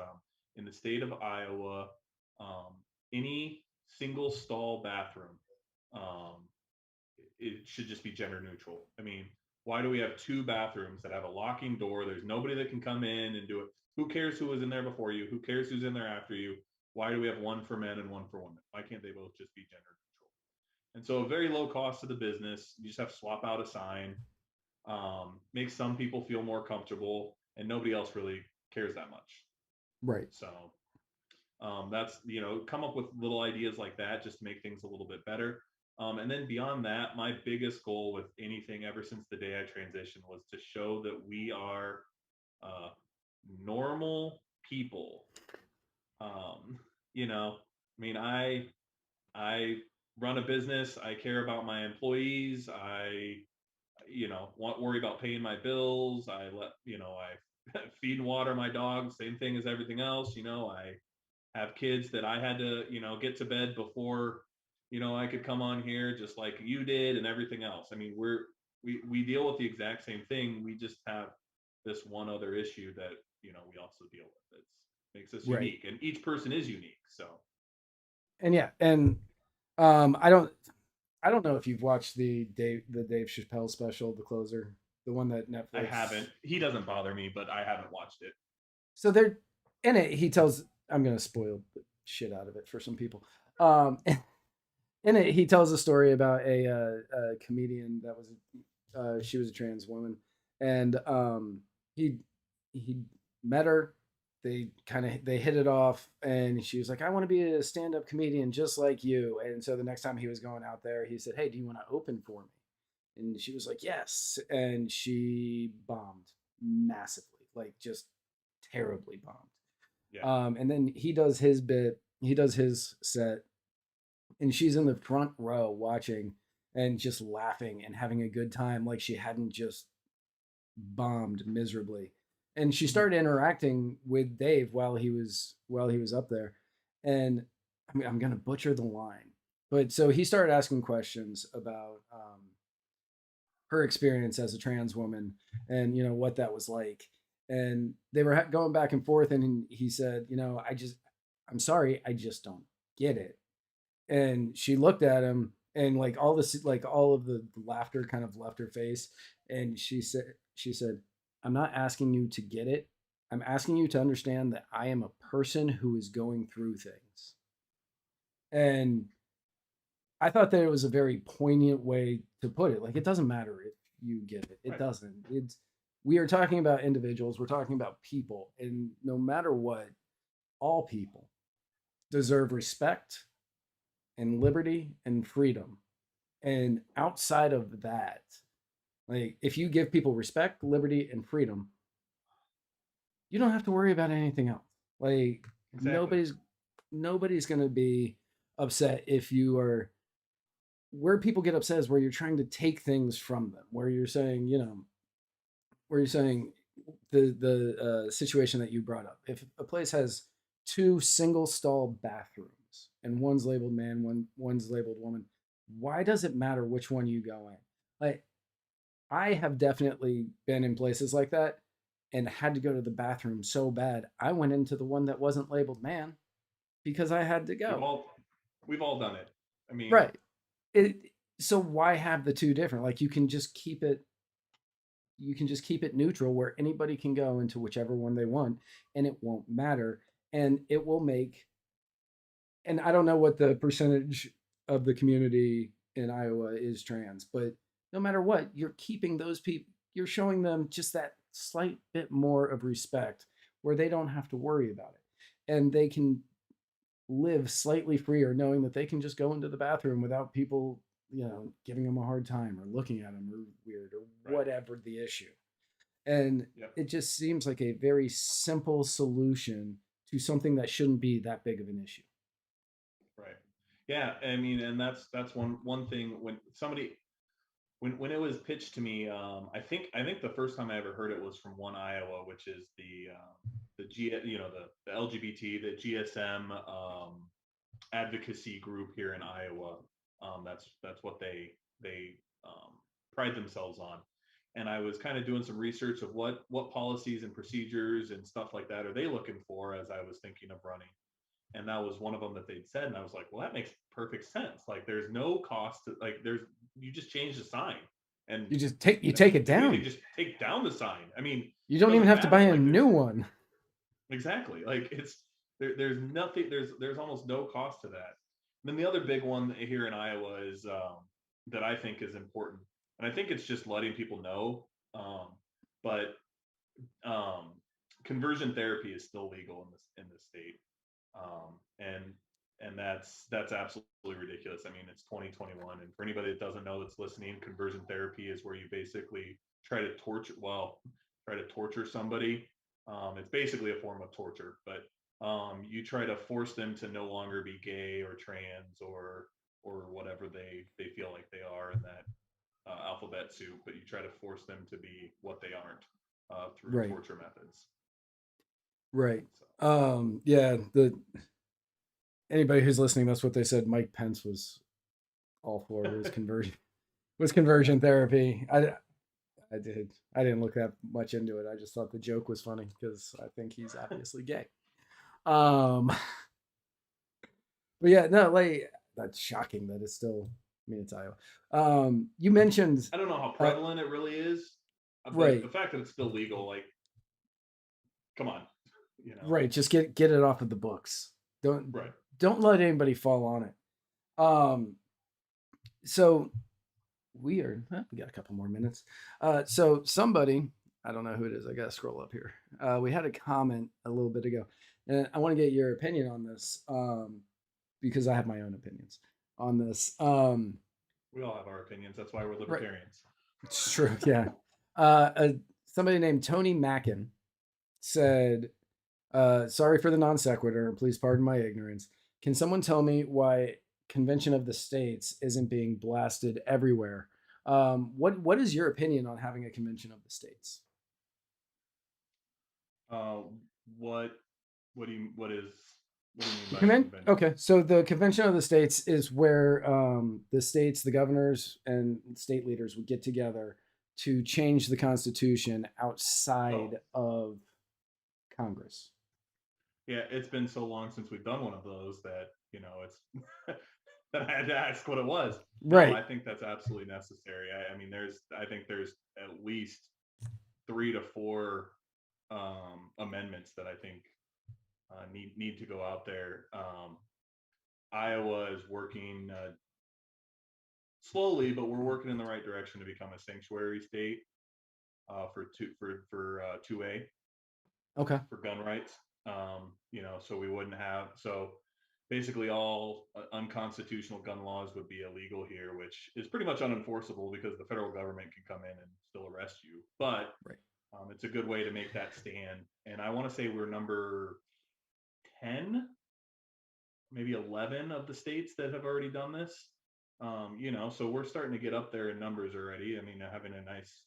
in the state of Iowa, um, any single stall bathroom, um, it should just be gender neutral. I mean, Why do we have two bathrooms that have a locking door? There's nobody that can come in and do it. Who cares who was in there before you? Who cares who's in there after you? Why do we have one for men and one for women? Why can't they both just be gender neutral? And so, a very low cost to the business. You just have to swap out a sign, make some people feel more comfortable, and nobody else really cares that much. Right. So, that's, come up with little ideas like that just to make things a little bit better. And then beyond that, my biggest goal with anything ever since the day I transitioned was to show that we are uh, normal people. Um, I mean, I run a business. I care about my employees. I worry about paying my bills. I feed and water my dog. Same thing as everything else. I have kids that I had to, get to bed before, I could come on here just like you did and everything else. I mean, we deal with the exact same thing. We just have this one other issue that, we also deal with. It makes us Right. unique, and each person is unique. So And yeah, and I don't know if you've watched the Dave Chappelle special, The Closer, the one that I Netflix. haven't. He doesn't bother me, but I haven't watched it. So they're in it. He tells. I'm gonna spoil the shit out of it for some people. Um, in it, he tells a story about a comedian that was she was a trans woman, and he he met her. They hit it off, and she was like, "I want to be a stand up comedian just like you." And so the next time he was going out there, he said, "Hey, do you want to open for me?" And she was like, "Yes." And she bombed massively, like just terribly bombed. Yeah. And then he does his bit, he does his set, and she's in the front row watching and just laughing and having a good time like she hadn't just bombed miserably. And she Mhm. started interacting with Dave while he was up there. And I mean, I'm gonna butcher the line, but so he started asking questions about her experience as a trans woman and what that was like. And they were going back and forth, and he said, I'm sorry, I just don't get it. And she looked at him, and like all of the laughter kind of left her face, and she said, "I'm not asking you to get it. I'm asking you to understand that I am a person who is going through things." And I thought that it was a very poignant way to put it. Like, it doesn't matter if you get it. It Right. doesn't. It's We are talking about individuals. We're talking about people, and no matter what, all people deserve respect and liberty and freedom. And outside of that, like, if you give people respect, liberty, and freedom, you don't have to worry about anything else. Like, Exactly. nobody's going to be upset if you are. Where people get upset is where you're trying to take things from them, where you're saying the situation that you brought up. If a place has two single stall bathrooms and one's labeled man, one's labeled woman, why does it matter which one you go in? Like, I have definitely been in places like that and had to go to the bathroom so bad. I went into the one that wasn't labeled man because I had to We've go. all we've all done it. I mean, Right. It So why have the two different? Like, you can just keep it neutral where anybody can go into whichever one they want, and it won't matter. And it will make, and I don't know what the percentage of the community in Iowa is trans, but no matter what, you're keeping those people, you're showing them just that slight bit more of respect where they don't have to worry about it. And they can live slightly freer knowing that they can just go into the bathroom without people, giving them a hard time or looking at them or weird or right. whatever the issue. And Yep. it just seems like a very simple solution to something that shouldn't be that big of an issue. Right. Yeah. I mean, and that's one thing when somebody when it was pitched to me, I think the first time I ever heard it was from One Iowa, which is the the LGBT, the GSM advocacy group here in Iowa. That's what they um, pride themselves on. And I was kind of doing some research of what policies and procedures and stuff like that are they looking for as I was thinking of running. And that was one of them that they'd said, and I was like, well, that makes perfect sense. Like, there's no cost to, like, there's you just change the sign. and You just take it down. just take down the sign. I mean, You it don't even doesn't have to buy matter. a Like new one. exactly, like it's there's nothing. There's almost no cost to that. And then the other big one here in Iowa is that I think is important, and I think it's just letting people know. But um, conversion therapy is still legal in this state, and that's absolutely ridiculous. I mean, it's 2021, and for anybody that doesn't know that's listening, conversion therapy is where you basically try to torture somebody. It's basically a form of torture, but you try to force them to no longer be gay or trans or whatever they feel like they are in that alphabet soup, but you try to force them to be what they aren't through Right. torture methods. Right. So, Yeah, anybody who's listening, that's what they said Mike Pence was all for, was yeah. conversion therapy. I didn't look that much into it. I just thought the joke was funny because I think he's obviously gay. Um but yeah, no, like that's shocking that it's still, I mean, it's Iowa. You mentioned I don't know how uh prevalent it really is, but right, the fact that it's still legal, like, come on, you know, right, just get it off of the books. Don't right? don't let anybody fall on it. Um so we got a couple more minutes. So somebody, I don't know who it is. I gotta scroll up here. We had a comment a little bit ago, and I want to get your opinion on this, because I have my own opinions on this. We all have our opinions. That's why we're Right, libertarians. it's true. Yeah. Uh, uh, Somebody named Tony Mackin said, "Sorry for the non sequitur. Please pardon my ignorance. Can someone tell me why Convention of the States isn't being blasted everywhere? What is your opinion on having a Convention of the States?" Uh, what what do you what do you mean The by a convention. convention? Okay, so the Convention of the States is where the states, the governors, and state leaders would get together to change the Constitution outside Oh, of Congress. yeah, it's been so long since we've done one of those that it's that I had to ask what it was. No, I Right. think that's absolutely necessary. I mean, I think there's at least 3 to 4 amendments that I think need to go out there. Iowa is working slowly, but we're working in the right direction to become a sanctuary state for 2A Okay. for gun rights. So we wouldn't have so basically all unconstitutional gun laws would be illegal here, which is pretty much unenforceable because the federal government can come in and still arrest you. But Right. it's a good way to make that stand. And I want to say we're number 10, maybe 11 of the states that have already done this. So we're starting to get up there in numbers already. I mean, having a nice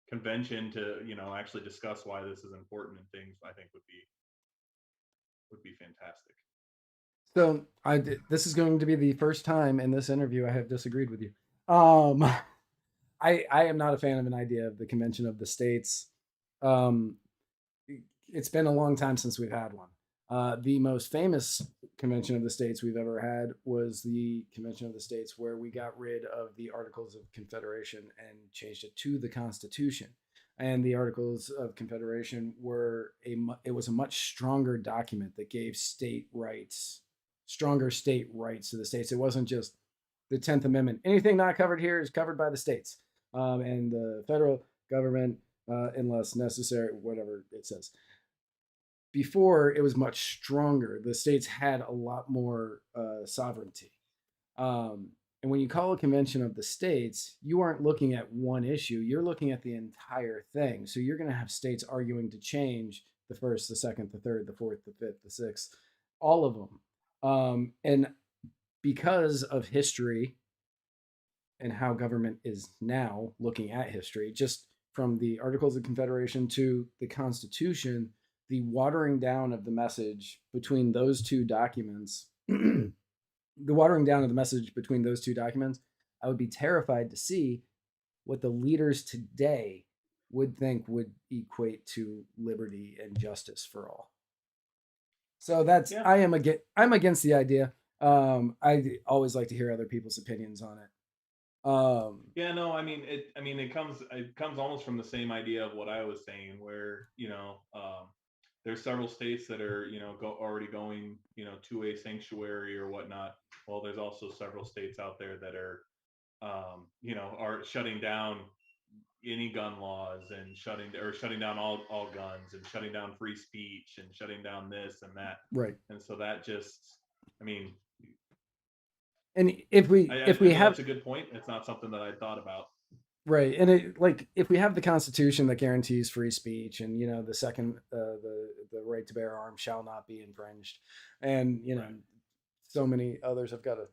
convention to, actually discuss why this is important and things, I think would be fantastic. So this is going to be the first time in this interview I have disagreed with you. Um, I am not a fan of an idea of the Convention of the States. Um, it's been a long time since we've had one. The most famous Convention of the States we've ever had was the Convention of the States, where we got rid of the Articles of Confederation and changed it to the Constitution. And the Articles of Confederation were it was a much stronger document that gave stronger state rights to the states. It wasn't just the 10th Amendment. Anything not covered here is covered by the states, and the federal government, unless necessary, whatever it says. Before, it was much stronger. The states had a lot more sovereignty. And when you call a convention of the states, you aren't looking at one issue, you're looking at the entire thing. So you're going to have states arguing to change the first, the second, the third, the fourth, the fifth, the sixth, all of them. And because of history and how government is now looking at history, just from the Articles of Confederation to the Constitution, the watering down of the message between those two documents, the watering down of the message between those two documents, I would be terrified to see what the leaders today would think would equate to liberty and justice for all. So Yeah. I'm against the idea. I always like to hear other people's opinions on it. Yeah, no, I mean it. I mean it comes almost from the same idea of what I was saying, where there's several states that are already going to a sanctuary or whatnot. Well, there's also several states out there that are are shutting down any gun laws and shutting down all guns and shutting down free speech and shutting down this and that. Right. And so that just, I mean, And if we I, I if I we mean have that's a good point. It's not something that I thought about. right, and it like if we have the Constitution that guarantees free speech, and the second the right to bear arms shall not be infringed, and Right. so many others. I've got a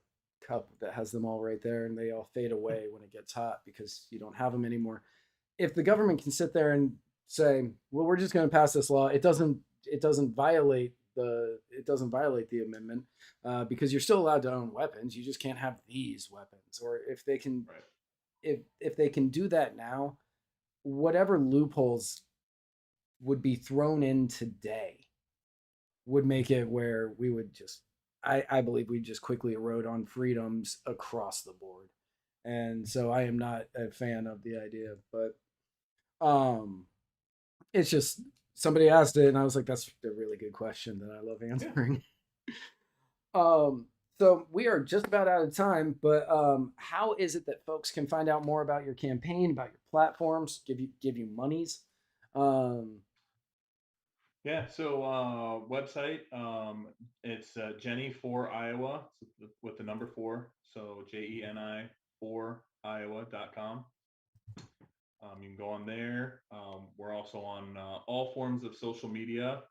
cup that has them all right there, and they all fade away when it gets hot because you don't have them anymore. If the government can sit there and say, "Well, we're just going to pass this law," it doesn't violate the amendment because you're still allowed to own weapons. You just can't have these weapons. Or Right. if they can do that now, whatever loopholes would be thrown in today would make it where we would just I believe we'd just quickly erode on freedoms across the board. And so I am not a fan of the idea, but um it's just somebody asked it and I was like, that's a really good question that I love Yeah. answering. So we are just about out of time, but how is it that folks can find out more about your campaign, about your platforms, give you monies? Um, Yeah. So website, it's Jeni for Iowa with the number four. So JENI for Iowa.com. You can go on there. We're also on all forms of social media: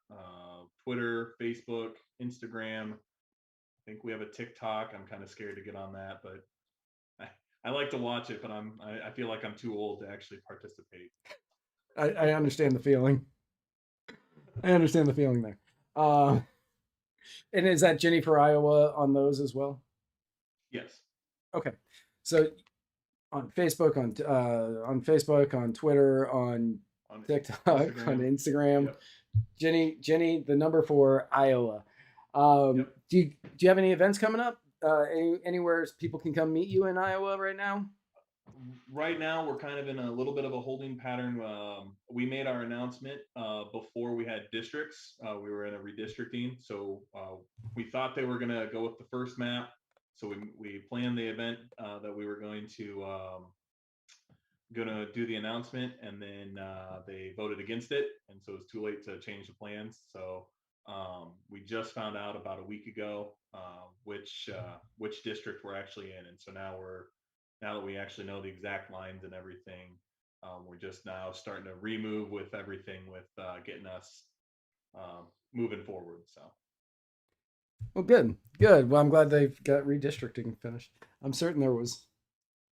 Twitter, Facebook, Instagram. I think we have a TikTok. I'm kind of scared to get on that, but I like to watch it, but I feel like I'm too old to actually participate. I understand the feeling. I understand the feeling there. Uh, and is that Jenny for Iowa on those as well? Yes. Okay, so on Facebook, on Twitter, on On TikTok, on Instagram. Instagram, Yep. Jenny, the number for Iowa. Yep. Do you have any events coming up? Anywhere people can come meet you in Iowa right now? Right now, we're kind of in a little bit of a holding pattern. We made our announcement before we had districts. We were in a redistricting, so we thought they were going to go with the first map. So we planned the event that we were going to do the announcement, and then they voted against it, and so it's too late to change the plans. So we just found out about a week ago which district we're actually in, and so now that we actually know the exact lines and everything, we're just now starting to remove with everything with getting us moving forward. So Well, good, good. Well, I'm glad they've got redistricting finished. I'm certain there was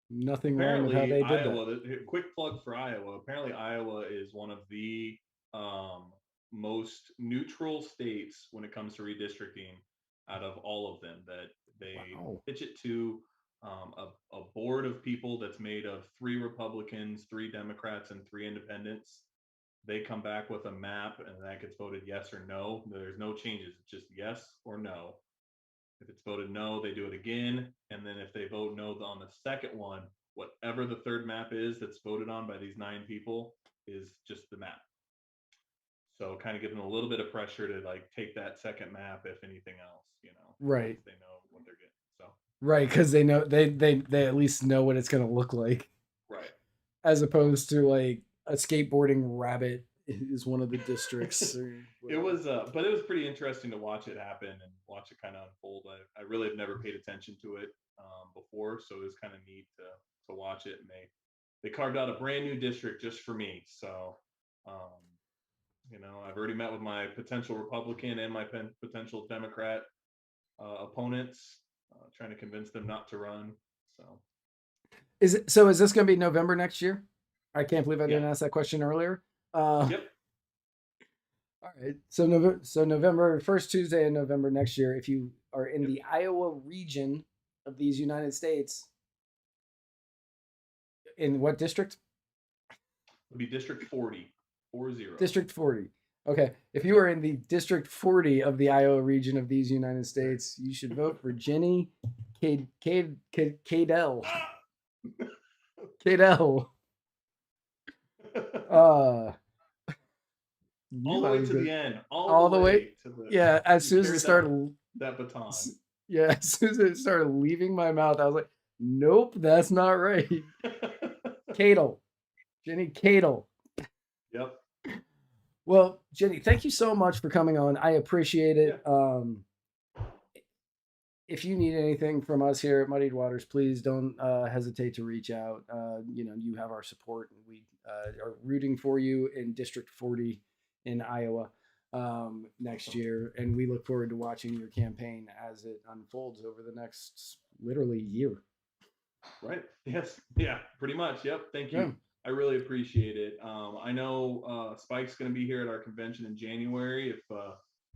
nothing wrong with how apparently they did that. Iowa, quick plug for Iowa. Apparently Iowa is one of the um, most neutral states when it comes to redistricting out of all of them. That they Wow. pitch it to a board of people that's made of 3 Republicans, 3 Democrats, and 3 independents. They come back with a map, and that gets voted yes or no. There's no changes. It's just yes or no. If it's voted no, they do it again. And then if they vote no on the second one, whatever the third map is that's voted on by these 9 people is just the map. So kind of give them a little bit of pressure to like take that second map, if anything else, Right, because they know what they're getting. So, right, because they know they at least know what it's going to look like, right. as opposed to like a skateboarding rabbit is one of the districts or It whatever. was, but it was pretty interesting to watch it happen and watch it kind of unfold. I really have never paid attention to it before, so it was kind of neat to watch it. And they carved out a brand new district just for me. So, um, I've already met with my potential Republican and my potential Democrat opponents, trying to convince them not to run. So, Is this going to be November next year? I can't believe I yeah, didn't ask that question earlier. Uh, yep, all right. So November first Tuesday in November next year. If you are in yep. the Iowa region of these United States, in what district? It'll be District 40, 40. District 40. Okay. If you Yep. are in the District 40 of the Iowa region of these United States, you should vote for Jeni Kadel. Kadel. Uh, All you the way might to be the end. All all the the way. way to the. Yeah, as You soon as it carried started, that baton. yeah, as soon as it started leaving my mouth, I was like, nope, that's not right. Kadel, Jeni Kadel. Yep. Well, Jenny, thank you so much for coming on. I appreciate Yeah. it. If you need anything from us here at Muddied Waters, please don't hesitate to reach out. You have our support, and we are rooting for you in District 40 in Iowa next year. And we look forward to watching your campaign as it unfolds over the next literally year. Right. Yes. Yeah. Pretty much. Yep. Thank Yeah. you. I really appreciate it. I know Spike's going to be here at our convention in January.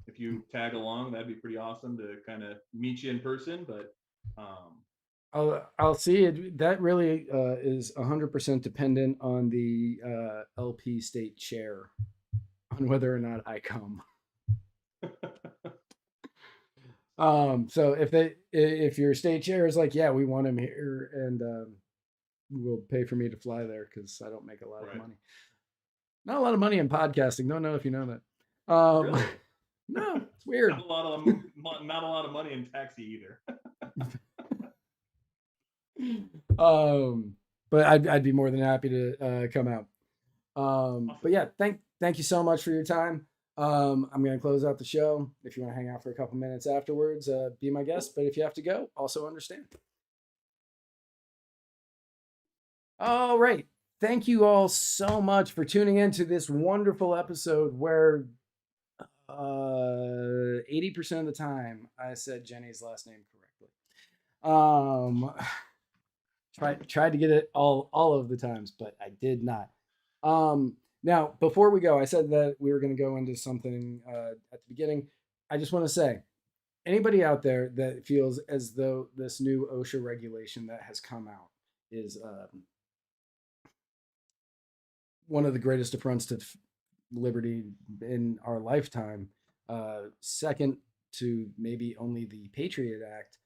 If you tag along, that'd be pretty awesome to kind of meet you in person. But I'll see it. That really is 100% dependent on the LP state chair on whether or not I come. So if your state chair is like, yeah, we want him here, and will pay for me to fly there because I don't make a lot of right. money. Not a lot of money in podcasting. Don't know if you know that. Really? No, it's weird. Not a lot of money in taxi either. But I'd be more than happy to come out. Awesome. But yeah, thank you so much for your time. I'm going to close out the show. If you want to hang out for a couple minutes afterwards, be my guest. But if you have to go, also understand. All right. Thank you all so much for tuning in to this wonderful episode where 80% of the time I said Jenny's last name correctly. Tried to get it all of the times, but I did not. Now, before we go, I said that we were going to go into something at the beginning. I just want to say, anybody out there that feels as though this new OSHA regulation that has come out is one of the greatest affronts to liberty in our lifetime, second to maybe only the Patriot Act,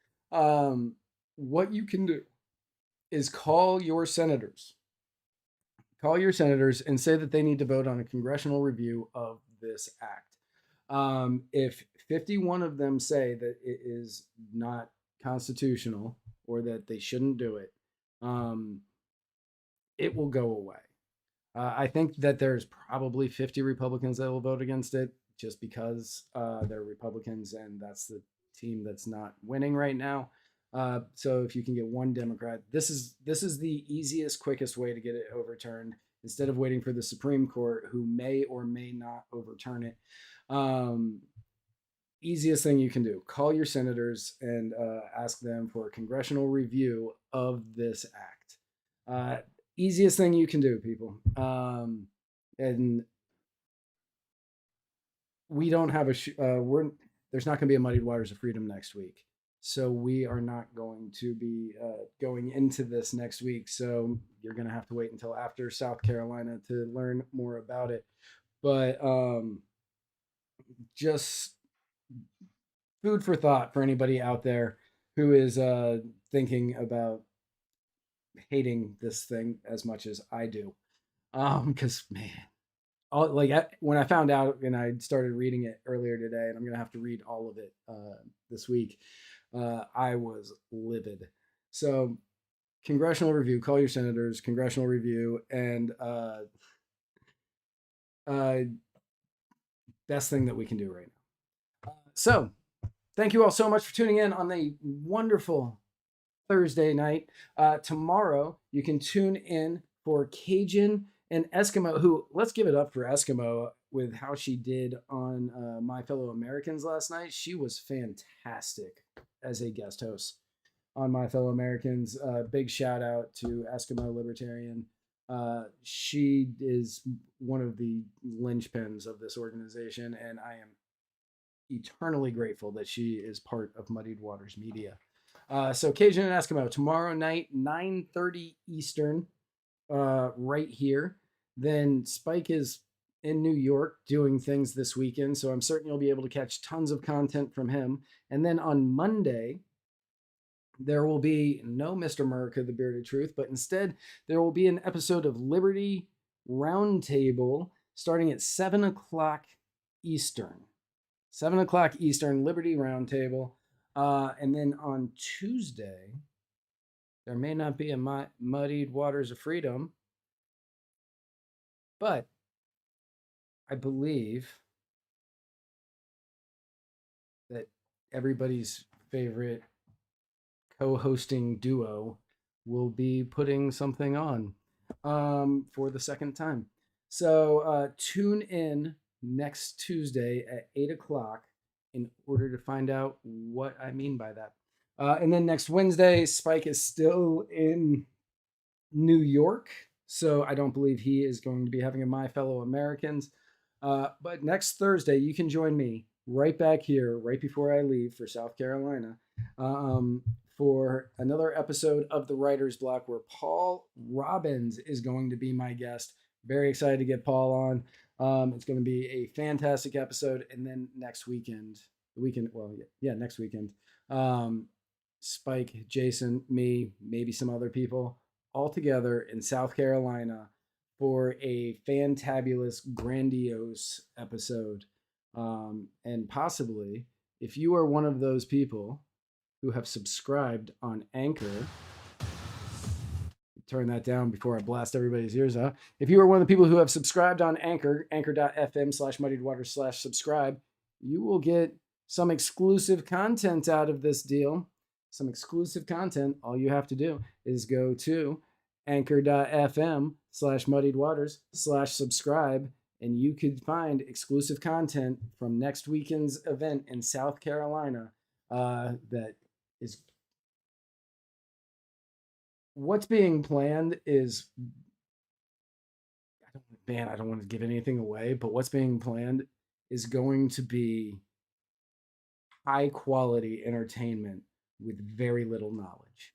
what you can do is call your senators and say that they need to vote on a congressional review of this act. If 51 of them say that it is not constitutional or that they shouldn't do it, it will go away. I think that there's probably 50 Republicans that will vote against it just because they're Republicans and that's the team that's not winning right now. So if you can get one Democrat, this is the easiest, quickest way to get it overturned instead of waiting for the Supreme Court, who may or may not overturn it. Easiest thing you can do: call your senators and ask them for a congressional review of this act. Easiest thing you can do, people. And we don't have there's not going to be a Muddied Waters of Freedom next week. So we are not going to be going into this next week. So you're going to have to wait until after South Carolina to learn more about it. But just food for thought for anybody out there who is thinking about hating this thing as much as I do. Because man, when I found out and I started reading it earlier today, and I'm going to have to read all of it this week, I was livid. So congressional review, call your senators, congressional review, and best thing that we can do right now. So thank you all so much for tuning in on the wonderful Thursday night. Tomorrow you can tune in for Cajun and Eskimo, who, let's give it up for Eskimo with how she did on My Fellow Americans last night. She was fantastic as a guest host on My Fellow Americans. Big shout out to Eskimo Libertarian. She is one of the linchpins of this organization, and I am eternally grateful that she is part of Muddied Waters Media. So Cajun and Eskimo tomorrow night, 9:30 Eastern, right here. Then Spike is in New York doing things this weekend, so I'm certain you'll be able to catch tons of content from him. And then on Monday, there will be no Mr. America, the Bearded Truth, but instead there will be an episode of Liberty Roundtable starting at 7 o'clock Eastern. 7 o'clock Eastern, Liberty Roundtable. And then on Tuesday, there may not be a Muddied Waters of Freedom, but I believe that everybody's favorite co-hosting duo will be putting something on for the second time. So tune in next Tuesday at 8 o'clock in order to find out what I mean by that. And then next Wednesday, Spike is still in New York, so I don't believe he is going to be having a My Fellow Americans. But next Thursday, you can join me right back here, right before I leave for South Carolina, for another episode of the Writer's Block where Paul Robbins is going to be my guest. Very excited to get Paul on. It's going to be a fantastic episode. And then next weekend, next weekend, Spike, Jason, me, maybe some other people all together in South Carolina for a fantabulous, grandiose episode. And possibly, if you are one of those people who have subscribed on Anchor, turn that down before I blast everybody's ears out. If you are one of the people who have subscribed on Anchor, anchor.fm/muddiedwaters/subscribe, you will get some exclusive content out of this deal. Some exclusive content. All you have to do is go to anchor.fm/muddiedwaters/subscribe, and you could find exclusive content from next weekend's event in South Carolina that is what's being planned is I don't want to give anything away, but what's being planned is going to be high quality entertainment with very little knowledge.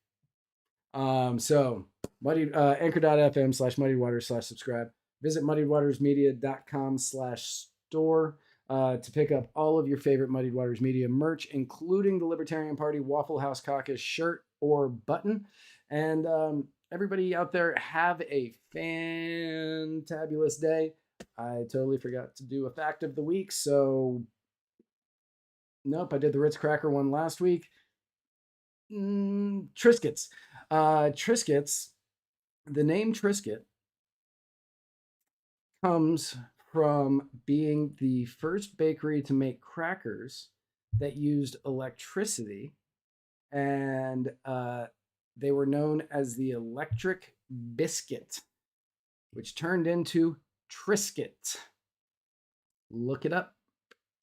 So anchor.fm/muddiedwaters/subscribe. Visit muddiedwatersmedia.com/store to pick up all of your favorite Muddied Waters Media merch, including the Libertarian Party Waffle House Caucus shirt or button. And everybody out there, have a fantabulous day. I totally forgot to do a fact of the week, so nope, I did the Ritz Cracker one last week. Triscuits. Triscuits, the name Triscuit comes from being the first bakery to make crackers that used electricity, and they were known as the electric biscuit, which turned into Triscuit. Look it up.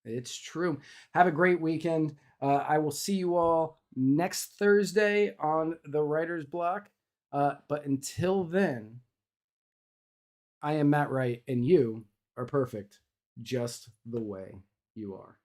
It's true. Have a great weekend. I will see you all next Thursday on the Writer's Block. But until then, I am Matt Wright, and you are perfect just the way you are.